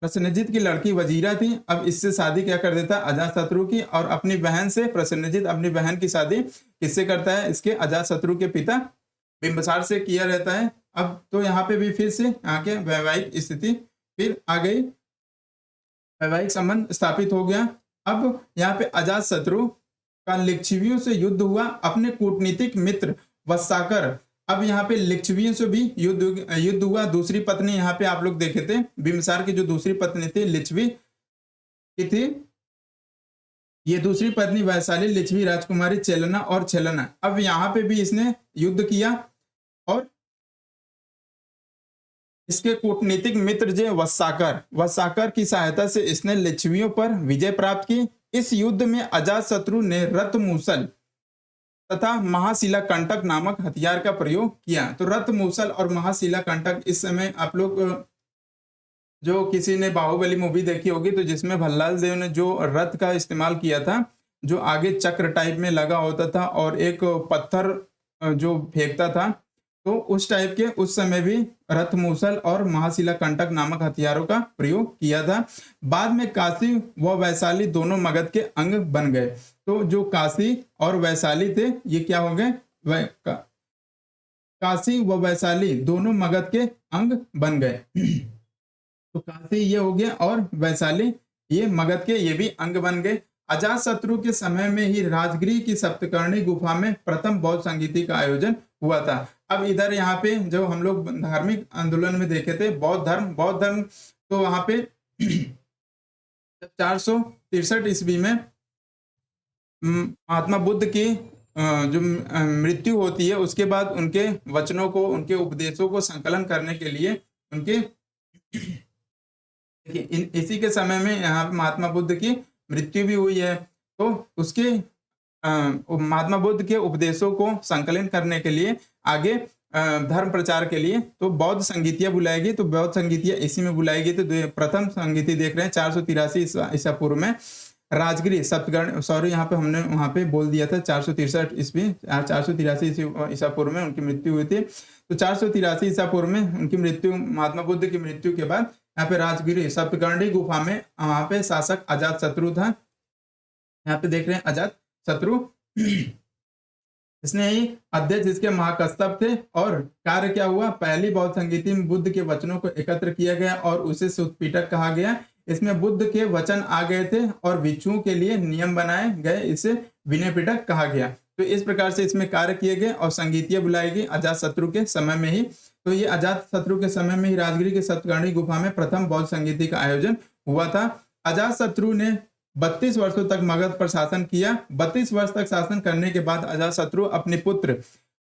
प्रसेनजित की लड़की वजीरा थी, अब इससे शादी क्या कर देता है, अजातशत्रु की, और अपनी बहन से प्रसेनजित अपनी बहन की शादी किससे करता है, इसके अजातशत्रु के पिता बिंबिसार से किया रहता है। अब तो यहाँ पे भी फिर से आके वैवाहिक स्थिति फिर आ गई, वैवाहिक संबंध स्थापित हो गया। अब यहाँ पे अजातशत्रु का लिच्छवियों से युद्ध हुआ, अपने कूटनीतिक मित्र वत्साकर, अब यहाँ पे लिच्छवियों से भी युद्ध हुआ। दूसरी पत्नी यहाँ पे आप लोग देखे थे, बिंबिसार की जो दूसरी पत्नी थी लिच्छवी की थी, ये दूसरी पत्नी वैशाली लिच्छवी राजकुमारी चेलना और छेलना। अब यहाँ पे भी इसने युद्ध किया और इसके कूटनीतिक मित्र जो वत्साकर की सहायता से इसने लिच्छवियों पर विजय प्राप्त की। इस युद्ध में अजातशत्रु ने रथमूसल तथा महाशिला कंटक नामक हथियार का प्रयोग किया। तो रथमूसल और महाशिला कंटक, इस समय आप लोग जो किसी ने बाहुबली मूवी देखी होगी तो जिसमें भल्लाल देव ने जो रथ का इस्तेमाल किया था, जो आगे चक्र टाइप में लगा होता था और एक पत्थर जो फेंकता था, तो उस टाइप के उस समय भी रथ मूसल और महाशिला कंटक नामक हथियारों का प्रयोग किया था। बाद में काशी व वैशाली दोनों मगध के अंग बन गए। तो जो काशी और वैशाली थे ये क्या हो गए, काशी व वैशाली दोनों मगध के अंग बन गए। तो काशी ये हो गया और वैशाली ये मगध के ये भी अंग बन गए। अजातशत्रु के समय में ही राजगिरी की सप्तकर्णी गुफा में प्रथम बौद्ध संगीति का आयोजन हुआ था। अब इधर यहाँ पे जो हम लोग धार्मिक आंदोलन में देखे थे बौद्ध धर्म, तो वहां पे 463 ईस्वी में महात्मा बुद्ध की जो मृत्यु होती है उसके बाद उनके वचनों को, उनके उपदेशों को संकलन करने के लिए उनके इसी के समय में यहाँ पे महात्मा बुद्ध की मृत्यु भी हुई है। तो उसके महात्मा बुद्ध के उपदेशों को संकलन करने के लिए आगे धर्म प्रचार के लिए तो बौद्ध संगीतियां बुलाएगी। तो बौद्ध संगीतियां इसी में बुलाएगी। तो प्रथम संगीति देख रहे हैं 483 ईसा पूर्व में राजगिरी सप्तकर्णी, सॉरी यहाँ पे हमने वहां पे बोल दिया था 463 ईस्वी, 483 ईसा पूर्व में उनकी मृत्यु हुई थी। तो 483 ईसा पूर्व में उनकी मृत्यु, महात्मा बुद्ध की मृत्यु के बाद यहाँ पे राजगिरी सप्तकर्णी गुफा में वहां पे शासक अजातशत्रु था। यहाँ पे देख रहे हैं अजातशत्रु, इसने ही अध्यक्ष इसके महाकस्तभ थे। और कार्य क्या हुआ, पहली बौद्ध संगीति में बुद्ध के वचनों को एकत्र किया गया और उसे सुत्पिटक कहा गया। इसमें बुद्ध के वचन आ गए थे और भिक्षुओं के लिए नियम बनाए गए, इसे विनय पिटक कहा गया। तो इस प्रकार से इसमें कार्य किए गए और संगीतियां बुलाई गई अजातशत्रु के समय में ही। तो ये अजातशत्रु के समय में ही राजगिरी के सप्तकर्णी गुफा में प्रथम बौद्ध संगीति का आयोजन हुआ था। अजातशत्रु ने 32 वर्षों तक मगध पर शासन किया। 32 वर्ष तक शासन करने के बाद अजातशत्रु अपने पुत्र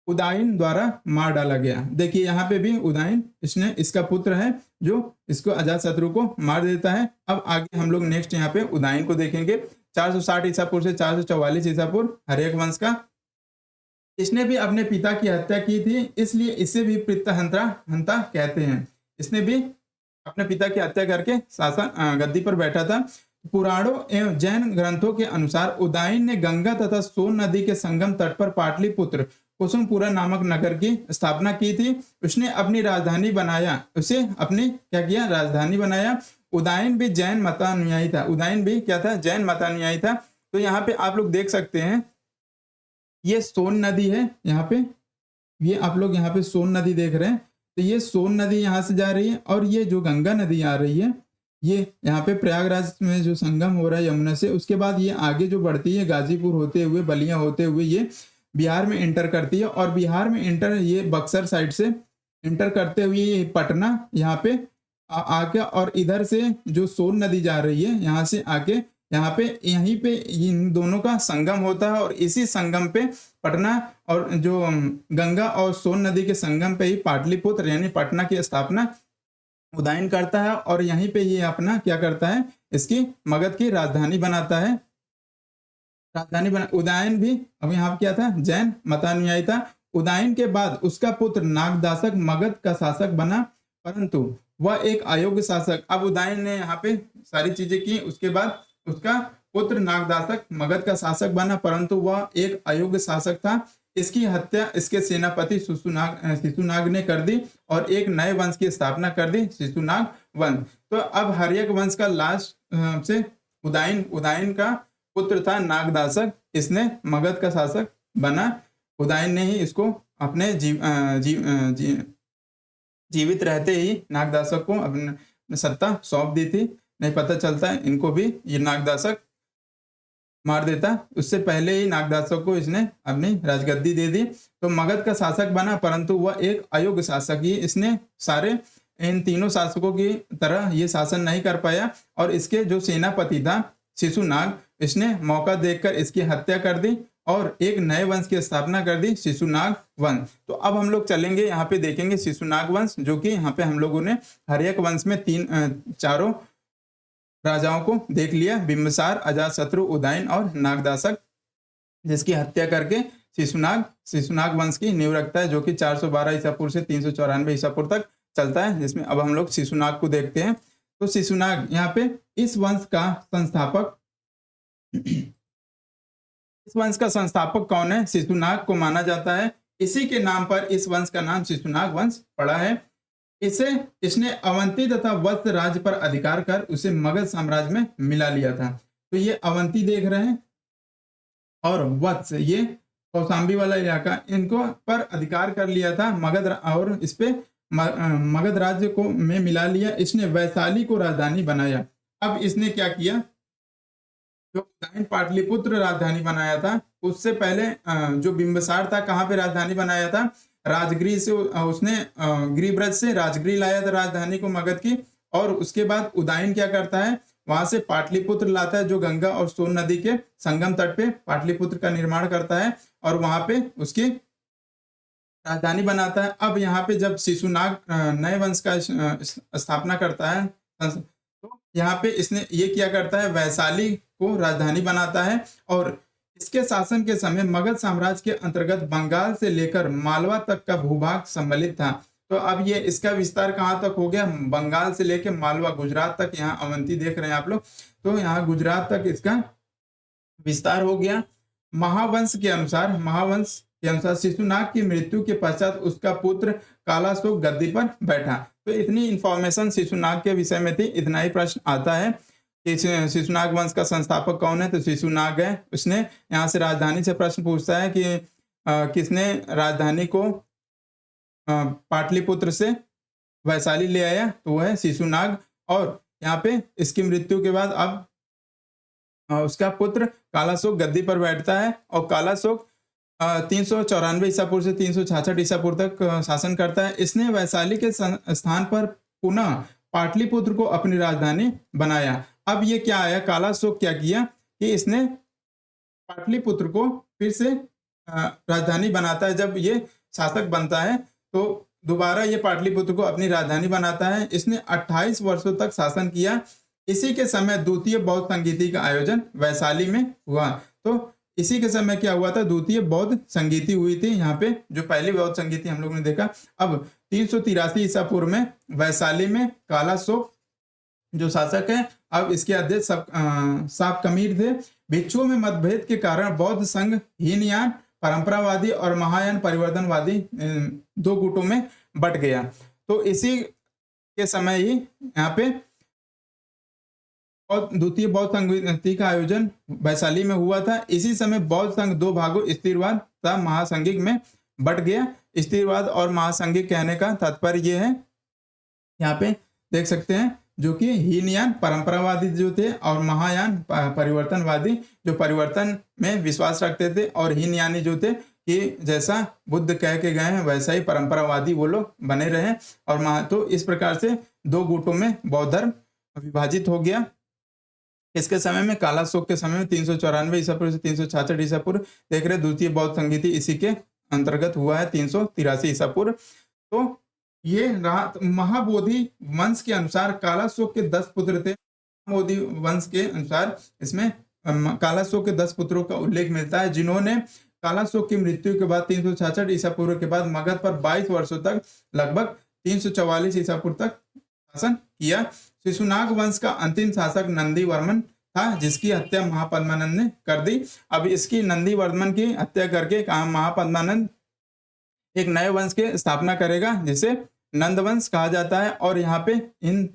उदयन द्वारा मार डाला गया। देखिए यहाँ पे भी उदयन इसका पुत्र है जो इसको अजातशत्रु को मार देता है। अब आगे हम लोग नेक्स्ट यहाँ पे उदयन को देखेंगे। 460 ईसा पूर्व से 444 ईसा पूर्व हर्यक वंश का। इसने भी अपने पिता की हत्या की थी, इसलिए इसे भी पितृहंता कहते हैं। इसने भी अपने पिता की हत्या करके शासन गद्दी पर बैठा था। पुराणों एवं जैन ग्रंथों के अनुसार उदयन ने गंगा तथा सोन नदी के संगम तट पर पाटलिपुत्र कुसुमपुरा नामक नगर की स्थापना की थी। उसने अपनी राजधानी बनाया, उसे अपनी क्या किया, राजधानी बनाया। उदयन भी जैन मतानुयायी था। उदयन भी क्या था, जैन मतानुयायी था। तो यहाँ पे आप लोग देख सकते हैं ये सोन नदी है, यहाँ पे ये आप लोग यहाँ पे सोन नदी देख रहे हैं। तो ये सोन नदी यहाँ से जा रही है और ये जो गंगा नदी आ रही है ये यहाँ पे प्रयागराज में जो संगम हो रहा है यमुना से, उसके बाद ये आगे जो बढ़ती है गाजीपुर होते हुए, बलिया होते हुए ये बिहार में एंटर करती है। और बिहार में एंटर ये बक्सर साइड से एंटर करते हुए ये पटना यहाँ पे आके और इधर से जो सोन नदी जा रही है यहाँ से आके यहाँ पे यहीं पे इन दोनों का संगम होता है। और इसी संगम पे पटना और जो गंगा और सोन नदी के संगम पे ही पाटलिपुत्र यानी पटना की स्थापना उदयन करता है। और यहीं पे ये अपना क्या करता है, इसकी मगध की राजधानी बनाता है। राजधानी बना उदयन भी अब यहाँ क्या था, जैन मतानुयायी था। उदयन के बाद उसका पुत्र नागदासक मगध का शासक बना, परंतु वह एक अयोग्य शासक। अब उदयन ने यहाँ पे सारी चीजें की, उसके बाद उसका पुत्र नागदासक मगध का शासक बना, परंतु वह एक अयोग्य शासक था। इसकी हत्या इसके सेनापति शिशुनाग ने कर दी और एक नए वंश की स्थापना कर दी, शिशुनाग वंश। तो अब हर्यक वंश का लास्ट से उदयन का पुत्र था नागदासक, इसने मगध का शासक बना। उदयन ने ही इसको अपने जीवित रहते ही नागदासक को अपनी सत्ता सौंप दी थी। नहीं पता चलता इनको भी ये नागदासक मार देता, उससे पहले ही नागदासक को इसने अपनी राजगद्दी दे दी। तो मगध का शासक बना, परंतु वह एक अयोग्य शासक ही, इसने सारे इन तीनों शासकों की तरह ये शासन नहीं कर पाया। और इसके जो सेनापति था शिशुनाग, इसने मौका देखकर इसकी हत्या कर दी और एक नए वंश की स्थापना कर दी, शिशुनाग वंश। तो अब हम लोग चलेंगे यहाँ पे देखेंगे शिशुनाग वंश, जो कि यहाँ पे हम लोगों ने हर्यक वंश में चारों राजाओं को देख लिया, बिंबिसार, अजातशत्रु, उदयन और नागदासक, जिसकी हत्या करके शिशुनाग वंश की नींव रखता है, जो कि 412 ईसा पूर्व से 394 ईसा पूर्व तक चलता है। जिसमें अब हम लोग शिशुनाग को देखते हैं। तो शिशुनाग यहाँ पे इस वंश का संस्थापक कौन है? शिशुनाग को माना जाता है इसी के नाम पर इस वंश का नाम शिशुनाग वंश पड़ा है। इसने अवंती तथा वत्स राज्य पर अधिकार कर उसे मगध साम्राज्य में मिला लिया था। तो ये अवंती देख रहे हैं और वत्स ये कौशाम्बी वाला इलाका, इनको पर अधिकार कर लिया था मगध और इस पे मगध राज्य को में मिला लिया। इसने वैशाली को राजधानी बनाया। अब इसने क्या किया, जो उदयन पाटलिपुत्र राजधानी बनाया था, उससे पहले जो बिंबिसार था कहाँ पे राजधानी बनाया था, राजगृह से उसने गिरिब्रज से राजगृह लाया था राजधानी को मगध की। और उसके बाद उदयन क्या करता है, वहां से पाटलिपुत्र लाता है जो गंगा और सोन नदी के संगम तट पे पाटलिपुत्र का निर्माण करता है और वहां पे उसकी राजधानी बनाता है। अब यहाँ पे जब शिशुनाग नए वंश का स्थापना करता है तो यहाँ पे इसने ये क्या करता है, वैशाली को राजधानी बनाता है। और इसके शासन के समय मगध साम्राज्य के अंतर्गत बंगाल से लेकर मालवा तक का भूभाग सम्मिलित था। तो अब ये इसका विस्तार कहाँ तक हो गया, बंगाल से लेकर मालवा गुजरात तक, यहाँ अवंती देख रहे हैं आप लोग, तो यहाँ गुजरात तक इसका विस्तार हो गया। महावंश के अनुसार शिशुनाग की मृत्यु के पश्चात उसका पुत्र कालाशोक गद्दी पर बैठा। तो इतनी इंफॉर्मेशन शिशुनाग के विषय में थी। इतना ही प्रश्न आता है कि शिशुनाग वंश का संस्थापक कौन है, तो शिशुनाग है। उसने यहाँ से राजधानी से प्रश्न पूछता है कि किसने राजधानी को पाटलिपुत्र से वैशाली ले आया, तो वह है शिशुनाग। और यहाँ पे इसकी मृत्यु के बाद अब उसका पुत्र कालाशोक गद्दी पर बैठता है और कालाशोक 394 ईसा पूर्व से 366 ईसा पूर्व तक शासन करता है। इसने वैशाली के स्थान पर पुनः पाटलिपुत्र को अपनी राजधानी बनाया। अब ये क्या आया, कालाशोक क्या किया कि इसने पाटलिपुत्र को फिर से राजधानी बनाता है। जब ये शासक बनता है तो दोबारा ये पाटलिपुत्र को अपनी राजधानी बनाता है। इसने 28 वर्षों तक शासन किया। इसी के समय द्वितीय बौद्ध संगीति का आयोजन वैशाली में हुआ। तो इसी के समय क्या हुआ था, द्वितीय बौद्ध संगीति हुई थी। यहाँ पे जो पहली बौद्ध संगीति हम लोग ने देखा। अब 383 ईसा पूर्व में वैशाली में कालाशोक जो शासक है, अब इसके अध्यक्ष साप कमीर थे। भिक्षुओं में मतभेद के कारण बौद्ध संघ हीनयान परंपरावादी और महायान परिवर्तनवादी दो गुटों में बट गया। तो इसी के समय ही यहाँ पे और द्वितीय बौद्ध संगीति का आयोजन वैशाली में हुआ था। इसी समय बौद्ध संघ दो भागों स्थिरवाद तथा महासंघिक में बट गया। स्थिरवाद और महासंघिक कहने का तात्पर्य यह है, यहाँ पे देख सकते हैं, जो कि हीनयान परंपरावादी जो थे और महायान परिवर्तनवादी जो परिवर्तन में विश्वास रखते थे, और हीनयानी जो थे कि जैसा बुद्ध कह के गए हैं वैसा ही परंपरावादी वो लोग बने रहे। और तो इस प्रकार से दो गुटों में बौद्ध धर्म विभाजित हो गया। इसके समय में कालाशोक के समय में 394 ईसा पूर्व से 366 ईसा पूर्व देख रहे, द्वितीय बौद्ध संगीति इसी के अंतर्गत हुआ है 383 ईसा पूर्व। तो ये रहा। महाबोधि वंश के अनुसार कालाशोक के 10 पुत्र थे। महाबोधि वंश के अनुसार इसमें कालाशोक के 10 पुत्रों का उल्लेख मिलता है, जिन्होंने कालाशोक की मृत्यु के बाद 366 ईसा पूर्व के बाद मगध पर 22 वर्षों तक लगभग 344 ईसा पूर्व तक शासन किया। शिशुनाग वंश का अंतिम शासक नंदीवर्मन था, जिसकी हत्या महापद्मानंद ने कर दी। अब इसकी नंदीवर्मन की हत्या करके कहा महापद्मानंद एक नए वंश के स्थापना करेगा जिसे नंद वंश कहा जाता है। और यहाँ पे इन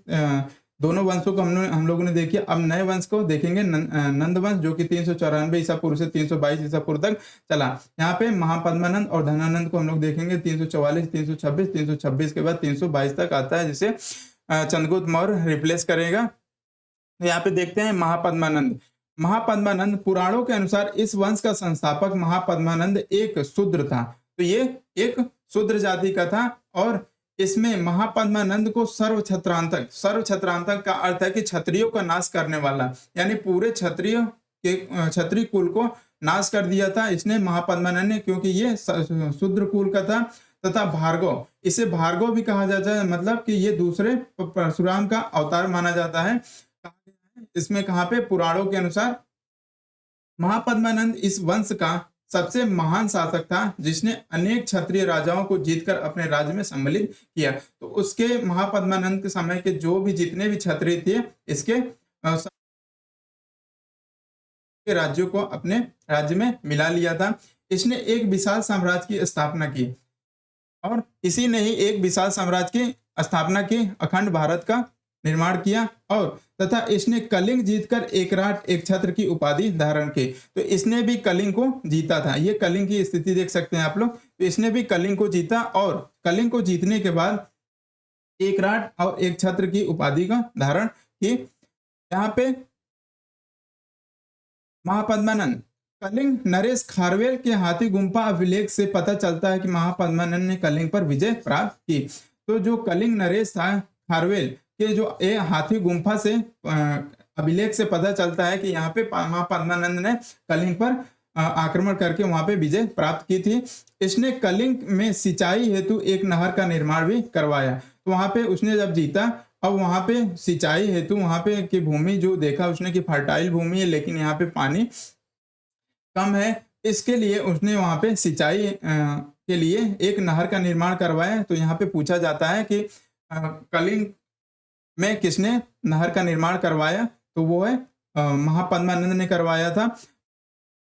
दोनों वंशों को हम लोगों ने देखिए। अब नए वंश को देखेंगे, नंद वंश जो कि 394 ईसा पूर्व से 322 ईसा पूर्व तक चला। यहाँ पे महापद्मानंद और धनानंद को हम लोग देखेंगे 344, 326, 326 के बाद 322 तक आता है, जिसे चंद्रगुप्त मौर्य रिप्लेस करेगा। यहाँ पे देखते हैं महापद्मानंद पुराणों के अनुसार इस वंश का संस्थापक महापद्मानंद एक शूद्र था। तो ये एक शूद्र जाति का था और इसमें महापद्मानंद को सर्व छत्रांतक का अर्थ है कि क्षत्रियों का नाश करने वाला, यानी पूरे क्षत्रिय कुल को नाश कर दिया था इसने महापद्मानंद ने, क्योंकि ये शूद्र कुल का था। तथा भार्गव, इसे भार्गव भी कहा जाता है, मतलब कि ये दूसरे परशुराम का अवतार माना जाता है। इसमें कहाँ पे पुराणों के अनुसार महापद्मानंद इस वंश का सबसे महान शासक था, जिसने अनेक क्षत्रिय राजाओं को जीतकर अपने राज्य में सम्मिलित किया। तो उसके महापद्मानंद के समय के जो भी जितने भी क्षत्रिय थे, इसके राज्यों को अपने राज्य में मिला लिया था। इसने एक विशाल साम्राज्य की स्थापना की और इसी ने ही एक विशाल साम्राज्य की स्थापना की, अखंड भारत का निर्माण किया और तथा इसने कलिंग जीतकर एक राट एक छत्र की उपाधि धारण की। तो इसने भी कलिंग को जीता था। ये कलिंग की स्थिति देख सकते हैं आप लोग। तो इसने भी कलिंग को जीता और कलिंग को जीतने के बाद एक राट और एक छत्र की उपाधि का धारण की। यहाँ पे महापद्मानंद, कलिंग नरेश खारवेल के हाथी गुम्फा अभिलेख से पता चलता है कि महापद्मानंद ने कलिंग पर विजय प्राप्त की। तो जो कलिंग नरेश था खारवेल के जो ए हाथी गुम्फा से अभिलेख से पता चलता है कि यहाँ पे महापद्मानंद ने कलिंग पर आक्रमण करके वहां पे विजय प्राप्त की थी। इसने कलिंग में सिंचाई हेतु एक नहर का निर्माण भी करवाया। तो वहां पे उसने जब जीता, अब वहां पे सिंचाई हेतु वहां पे की भूमि जो देखा उसने कि फर्टाइल भूमि है लेकिन यहाँ पे पानी कम है, इसके लिए उसने वहां पे सिंचाई के लिए एक नहर का निर्माण करवाया। तो यहाँ पे पूछा जाता है कि कलिंग में किसने नहर का निर्माण करवाया, तो वो है महापद्मानंद ने करवाया था।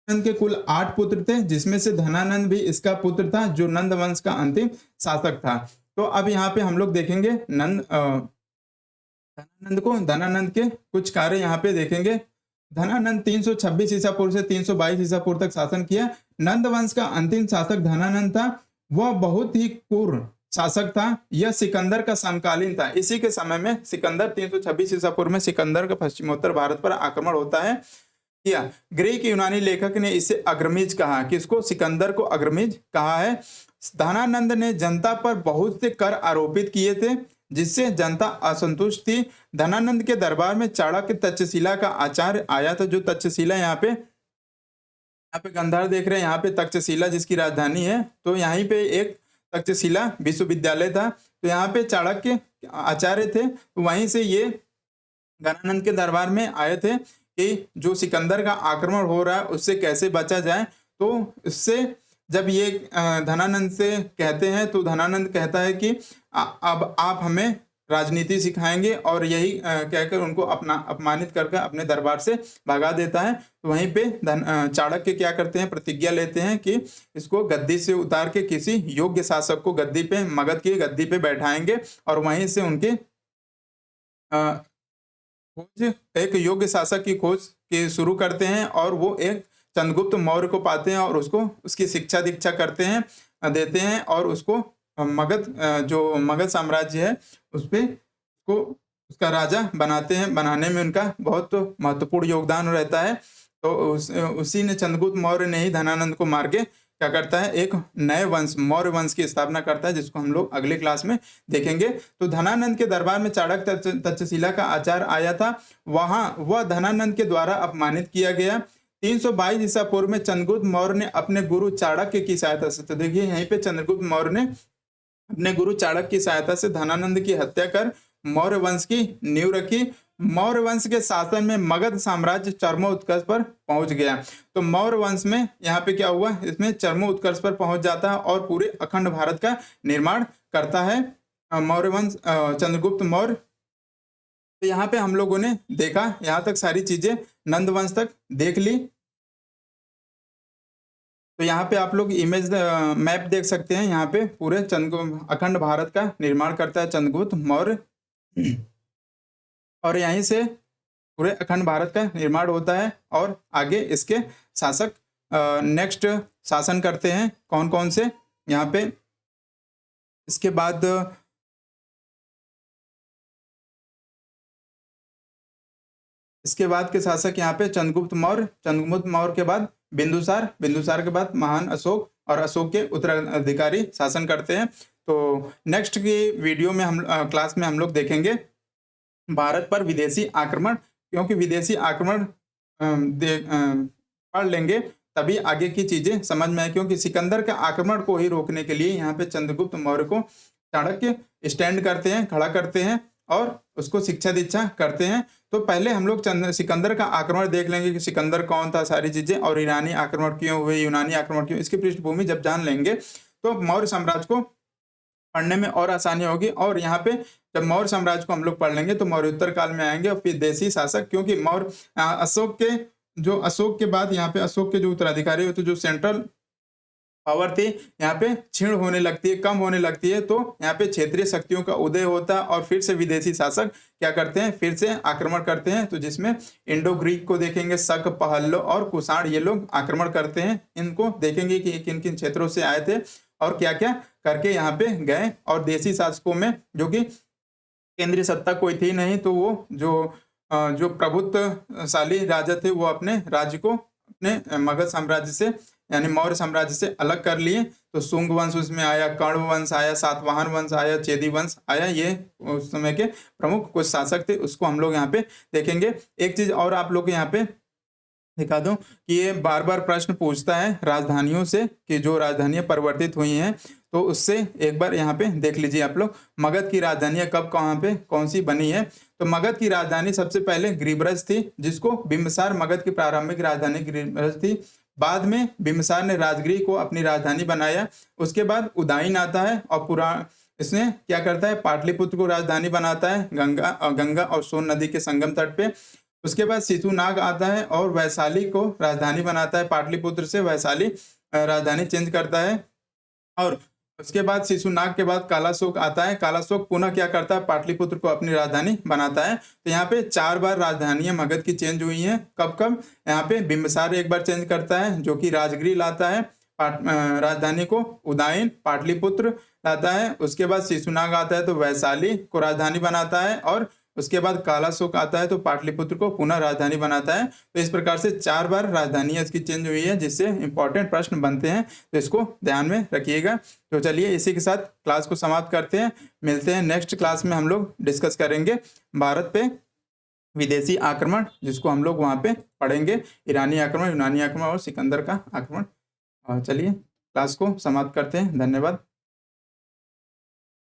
नंद के कुल 8 पुत्र थे जिसमें से धनानंद भी इसका पुत्र था जो नंद वंश का अंतिम शासक था। तो अब यहाँ पे हम लोग देखेंगे धनानंद के कुछ कार्य यहाँ पे देखेंगे। धनानंद 326 ईसा पूर्व से 322 ईसा पूर्व तक शासन किया। नंद वंश का अंतिम शासक धनानंद था। वह बहुत ही क्रूर शासक था। यह सिकंदर का समकालीन था। इसी के समय में सिकंदर 326 ईसा पूर्व में सिकंदर का पश्चिमोत्तर भारत पर आक्रमण होता है किया। ग्रीक यूनानी लेखक ने इसे अग्रमीज कहा। किसको? सिकंदर को अग्रमीज कहा है। धनानंद ने जनता पर बहुत से कर आरोपित किए थे जिससे जनता असंतुष्ट थी। धनानंद के दरबार में चाणक्य तक्षशिला का आचार्य आया था। जो तक्षशिला यहाँ पे गंधार देख रहे हैं, यहाँ पे तक्षशिला जिसकी राजधानी है, तो यहीं पे एक तक्षशिला विश्वविद्यालय था। तो यहाँ पे चाणक्य आचार्य थे, तो वहीं से ये धनानंद के दरबार में आए थे कि जो सिकंदर का आक्रमण हो रहा है उससे कैसे बचा जाए। तो इससे जब ये धनानंद से कहते हैं तो धनानंद कहता है कि अब आप हमें राजनीति सिखाएंगे, और यही कहकर उनको अपमानित करके अपने दरबार से भगा देता है। तो वहीं पे चाणक्य क्या करते हैं? प्रतिज्ञा लेते हैं कि इसको गद्दी से उतार के किसी योग्य शासक को गद्दी पे, मगध की गद्दी पे बैठाएंगे, और वहीं से उनके खोज, एक योग्य शासक की खोज के शुरू करते हैं, और वो एक चंद्रगुप्त मौर्य को पाते हैं और उसको उसकी शिक्षा दीक्षा करते हैं, देते हैं, और उसको मगध जो मगध साम्राज्य है उस पे को उसका राजा बनाते हैं। बनाने में उनका बहुत महत्वपूर्ण योगदान रहता है। तो उसी ने चंद्रगुप्त मौर्य ने ही धनानंद को मार के क्या करता है? एक नए वंश मौर्य वंश की स्थापना करता है, जिसको हम लोग अगले क्लास में देखेंगे। तो धनानंद के दरबार में चाणक्य तक्षशिला का आचार्य आया था। वहां वह धनानंद के द्वारा अपमानित किया गया। 322 ईसा पूर्व में चंद्रगुप्त मौर्य ने अपने गुरु चाणक्य की सहायता से, तो देखिए यहीं पे चंद्रगुप्त मौर्य ने अपने गुरु चाणक्य की सहायता से धनानंद की हत्या कर मौर्य वंश की नींव रखी। मौर्य वंश के शासन में मगध साम्राज्य चरमोत्कर्ष पर पहुंच गया। तो मौर्य वंश में यहाँ पे क्या हुआ? इसमें चरमोत्कर्ष पर पहुंच जाता है और पूरे अखंड भारत का निर्माण करता है मौर्य वंश, चंद्रगुप्त मौर्य। तो यहाँ पे हम लोगों ने देखा, यहाँ तक सारी चीजें नंद वंश तक देख ली। तो यहाँ पे आप लोग इमेज मैप देख सकते हैं। यहाँ पे पूरे अखंड भारत का निर्माण करता है चंद्रगुप्त मौर्य, और यहीं से पूरे अखंड भारत का निर्माण होता है। और आगे इसके शासक नेक्स्ट शासन करते हैं कौन कौन से यहाँ पे। इसके बाद के शासक यहाँ पे चंद्रगुप्त मौर्य के बाद बिंदुसार के बाद महान अशोक, और अशोक के उत्तराधिकारी शासन करते हैं। तो नेक्स्ट की वीडियो में क्लास में हम लोग देखेंगे भारत पर विदेशी आक्रमण, क्योंकि विदेशी आक्रमण पढ़ लेंगे तभी आगे की चीजें समझ में आए। क्योंकि सिकंदर के आक्रमण को ही रोकने के लिए यहाँ पे चंद्रगुप्त मौर्य को चाणक्य स्टैंड करते हैं, खड़ा करते हैं, और उसको शिक्षा दीक्षा करते हैं। तो पहले हम लोग सिकंदर का आक्रमण देख लेंगे कि सिकंदर कौन था, सारी चीजें, और ईरानी आक्रमण क्यों हुए, यूनानी आक्रमण क्यों, इसकी पृष्ठभूमि जब जान लेंगे तो मौर्य साम्राज्य को पढ़ने में और आसानी होगी। और यहाँ पे जब मौर्य साम्राज्य को हम लोग पढ़ लेंगे तो मौर्योत्तर काल में आएंगे, और फिर देशी शासक, क्योंकि अशोक के बाद यहाँ पे अशोक के जो उत्तराधिकारी होते, जो सेंट्रल पावर थी यहाँ पे क्षीण होने लगती है, कम होने लगती है। तो यहाँ पे क्षेत्रीय शक्तियों का उदय होता है और फिर से विदेशी शासक क्या करते हैं, फिर से आक्रमण करते हैं। तो जिसमें इंडो ग्रीक को देखेंगे, शक, पहल्लो और कुषाण, ये लोग आक्रमण करते हैं। इनको देखेंगे कि किन किन क्षेत्रों से आए थे और क्या क्या करके यहाँ पे गए। और देशी शासकों में जो कि केंद्रीय सत्ता कोई थी नहीं, तो वो जो प्रभुत्वशाली राजा थे वो अपने राज्य को अपने मगध साम्राज्य से यानी मौर्य साम्राज्य से अलग कर लिए। तो शुंग वंश उसमें आया, कर्ण वंश आया, सातवाहन वंश आया, चेदी वंश आया। ये उस समय के प्रमुख कुछ शासक थे, उसको हम लोग यहाँ पे देखेंगे। एक चीज और आप लोग यहाँ पे दिखा दूं कि ये बार बार प्रश्न पूछता है राजधानियों से कि जो राजधानियां परिवर्तित हुई हैं, तो उससे एक बार यहाँ पे देख लीजिए आप लोग, मगध की राजधानियां कब कहाँ पे कौन सी बनी है। तो मगध की राजधानी सबसे पहले गिरिब्रज थी, जिसको बिंबिसार, मगध की प्रारंभिक राजधानी गिरिब्रज थी। बाद में बिंबिसार ने राजगृह को अपनी राजधानी बनाया। उसके बाद उदयन आता है और इसने क्या करता है, पाटलिपुत्र को राजधानी बनाता है, गंगा और सोन नदी के संगम तट पे। उसके बाद शिशुनाग आता है और वैशाली को राजधानी बनाता है, पाटलिपुत्र से वैशाली राजधानी चेंज करता है। और उसके बाद शिशुनाग के बाद कालाशोक आता है, कालाशोक पुनः क्या करता है, पाटलिपुत्र को अपनी राजधानी बनाता है। तो यहाँ पे 4 बार राजधानियां मगध की चेंज हुई हैं। कब कब, यहाँ पे बिंबिसार एक बार चेंज करता है जो कि राजगृह लाता है राजधानी को, उदयन पाटलिपुत्र लाता है। उसके बाद शिशुनाग आता है तो वैशाली को राजधानी बनाता है, और उसके बाद कालाशोक आता है तो पाटलिपुत्र को पुनः राजधानी बनाता है। तो इस प्रकार से 4 बार राजधानी इसकी चेंज हुई है, जिससे इंपॉर्टेंट प्रश्न बनते हैं, तो इसको ध्यान में रखिएगा। तो चलिए इसी के साथ क्लास को समाप्त करते हैं। मिलते हैं नेक्स्ट क्लास में, हम लोग डिस्कस करेंगे भारत पे विदेशी आक्रमण, जिसको हम लोग वहाँ पे पढ़ेंगे, ईरानी आक्रमण, यूनानी आक्रमण और सिकंदर का आक्रमण। चलिए क्लास को समाप्त करते हैं। धन्यवाद।